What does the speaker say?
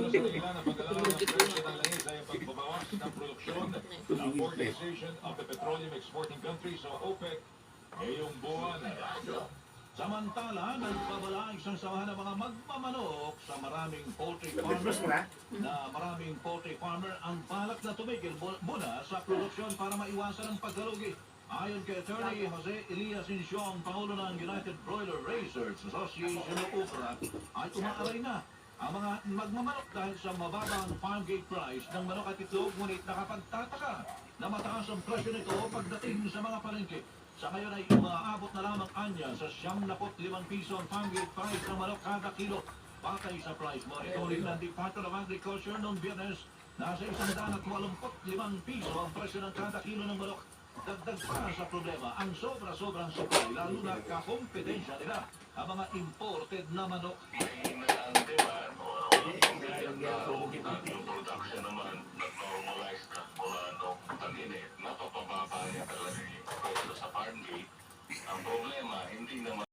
sa dahilan ng pagkalaman ng presyo ng langis ay ang pagbabawas ng produksyon ng Organization of the Petroleum Exporting Countries o OPEC ngayong buwan. Samantala, nagbabala ang isang samahan ng mga magmamanok sa maraming poultry farmer ang balak na tumigil muna sa produksyon para maiwasan ang pagkalugi. Ayon kay Attorney Jose Elias Insiong, Pangulo ng United Broiler Raisers Association o UPRA, ay umaaray na ang mga magmamanok dahil sa mababang farm gate price ng manok at itlog, ngunit nakapagtataka na mataas ang presyo nito pagdating sa mga palengke. Sa ngayon ay umaabot na lamang anya sa 75 piso ang farm gate price ng manok kada kilo. Patay sa price monitoring ng Department of Agriculture noong Biyernes, nasa 185 piso ang presyo ng kada kilo ng manok. Dagdag pa sa problema ang sobra-sobrang supply, lalo na kakompetensya nila ang mga imported na manok. Yung production naman, nag-normalize na mula nung tag-init, napapababa niya talaga